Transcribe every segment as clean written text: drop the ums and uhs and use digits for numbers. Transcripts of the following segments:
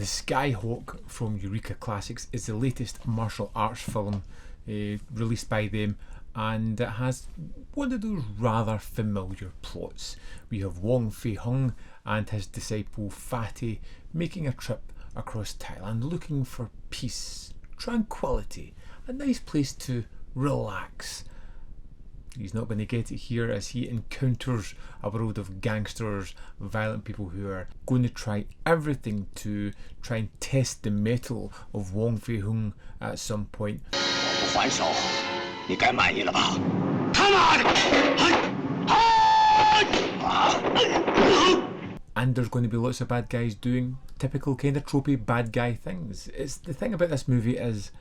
The Skyhawk from Eureka Classics is the latest martial arts film released by them, and it has one of those rather familiar plots. We have Huang Fei Hong and his disciple Fatty making a trip across Thailand looking for peace, tranquility, a nice place to relax. He's not going to get it here as he encounters a world of gangsters, violent people who are going to try everything to try and test the mettle of Huang Fei Hong at some point. And there's going to be lots of bad guys doing typical kind of tropey bad guy things. It's the thing about this movie is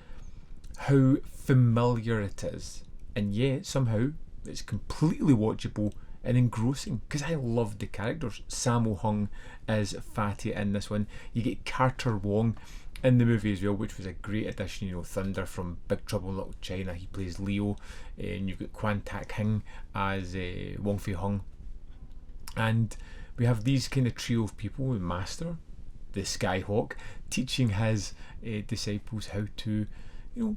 how familiar it is, and yet somehow it's completely watchable and engrossing because I love the characters. Sammo Hung is Fatty in this one. You get Carter Wong in the movie as well, which was a great addition. You know, Thunder from Big Trouble in Little China, he plays Leo, and you've got Quan Tak Hing as Huang Fei Hong, and we have these kind of trio of people. Master, the Skyhawk, teaching his disciples how to, you know,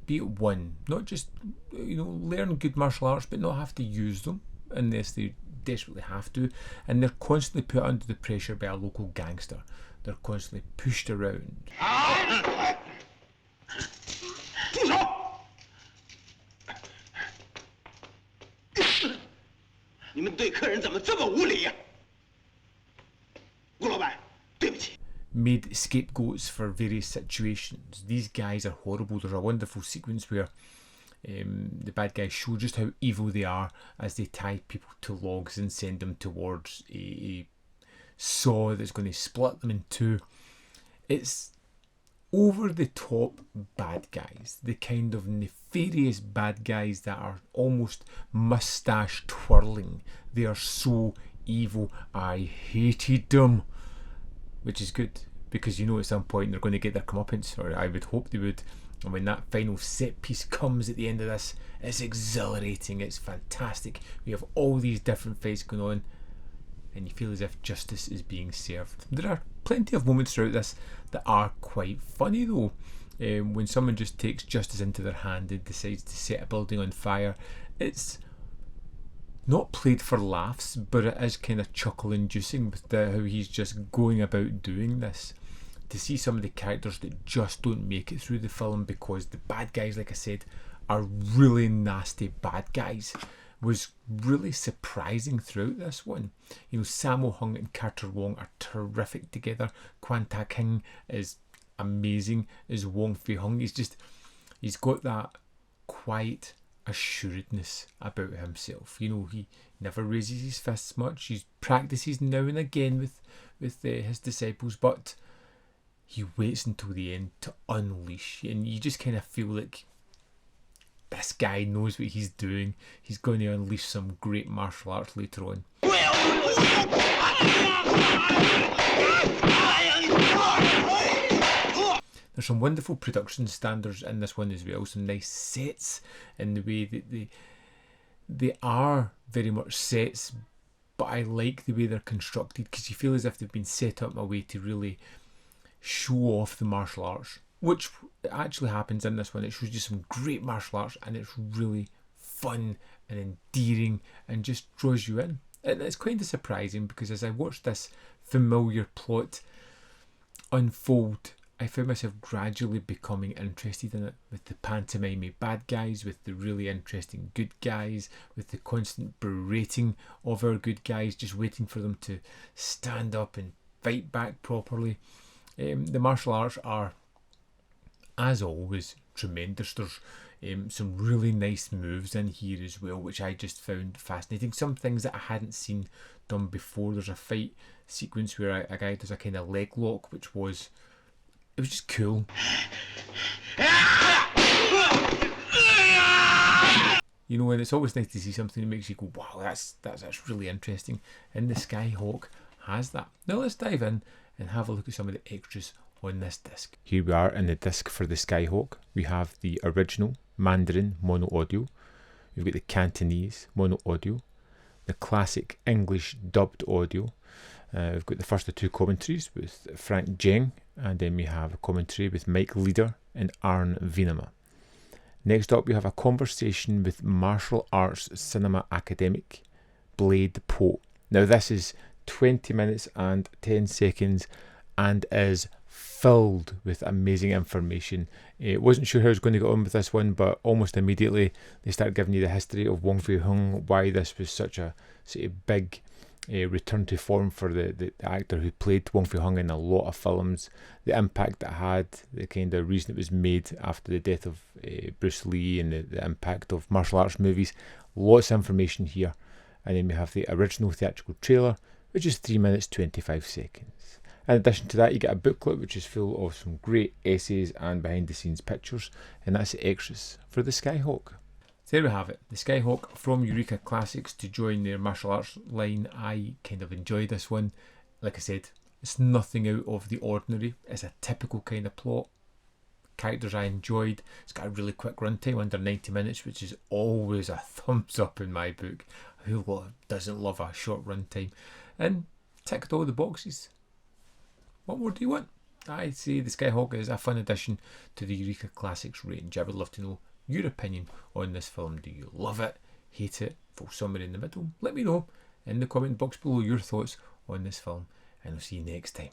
be at one, not just, you know, learn good martial arts but not have to use them unless they desperately have to. And they're constantly put under the pressure by a local gangster. They're constantly pushed around. 住手！你们对客人怎么这么无礼呀？吴老板，对不起。 Made scapegoats for various situations. These guys are horrible. There's a wonderful sequence where the bad guys show just how evil they are as they tie people to logs and send them towards a saw that's going to split them in two. It's over the top bad guys, the kind of nefarious bad guys that are almost moustache twirling. They are so evil. I hated them. Which is good, because you know at some point they're going to get their comeuppance, or I would hope they would. And when that final set piece comes at the end of this, it's exhilarating, it's fantastic. We have all these different fights going on, and you feel as if justice is being served. There are plenty of moments throughout this that are quite funny though. When someone just takes justice into their hand and decides to set a building on fire, it's not played for laughs, but it is kind of chuckle inducing with how he's just going about doing this. To see some of the characters that just don't make it through the film because the bad guys, like I said, are really nasty bad guys, was really surprising throughout this one. You know, Sammo Hung and Carter Wong are terrific together. Quan Tak Hing is amazing as Huang Fei Hong. He's got that quiet assuredness about himself. You know, he never raises his fists much. He practices now and again with his disciples, but he waits until the end to unleash, and you just kind of feel like this guy knows what he's doing. He's going to unleash some great martial arts later on. There's some wonderful production standards in this one as well, some nice sets in the way that they are very much sets, but I like the way they're constructed because you feel as if they've been set up in a way to really show off the martial arts, which actually happens in this one. It shows you some great martial arts and it's really fun and endearing and just draws you in. And it's kind of surprising because as I watched this familiar plot unfold, I found myself gradually becoming interested in it, with the pantomime bad guys, with the really interesting good guys, with the constant berating of our good guys, just waiting for them to stand up and fight back properly. The martial arts are, as always, tremendous. There's some really nice moves in here as well, which I just found fascinating. Some things that I hadn't seen done before. There's a fight sequence where a guy does a kind of leg lock, which was... it was just cool. You know, and it's always nice to see something that makes you go, wow, that's really interesting. And the Skyhawk has that. Now let's dive in and have a look at some of the extras on this disc. Here we are in the disc for the Skyhawk. We have the original Mandarin mono audio. We've got the Cantonese mono audio, the classic English dubbed audio, We've got the first of two commentaries with Frank Zheng, and then we have a commentary with Mike Leader and Arne Venema. Next up, we have a conversation with martial arts cinema academic Blade Poe. Now, this is 20 minutes and 10 seconds and is filled with amazing information. Wasn't sure how I was going to get on with this one, but almost immediately they start giving you the history of Huang Fei Hong, why this was such a sort of big return to form for the actor who played Huang Fei Hong in a lot of films, the impact it had, the kind of reason it was made after the death of Bruce Lee, and the impact of martial arts movies. Lots of information here. And then we have the original theatrical trailer, which is 3 minutes 25 seconds. In addition to that, you get a booklet which is full of some great essays and behind the scenes pictures, and that's the extras for the Skyhawk. So there we have it, the Skyhawk from Eureka Classics to join their martial arts line. I kind of enjoyed this one. Like I said, it's nothing out of the ordinary. It's a typical kind of plot. Characters I enjoyed. It's got a really quick runtime, under 90 minutes, which is always a thumbs up in my book. Who doesn't love a short runtime? And ticked all the boxes. What more do you want? I'd say the Skyhawk is a fun addition to the Eureka Classics range. I would love to know your opinion on this film. Do you love it, hate it, fall somewhere in the middle? Let me know in the comment box below your thoughts on this film, and I'll see you next time.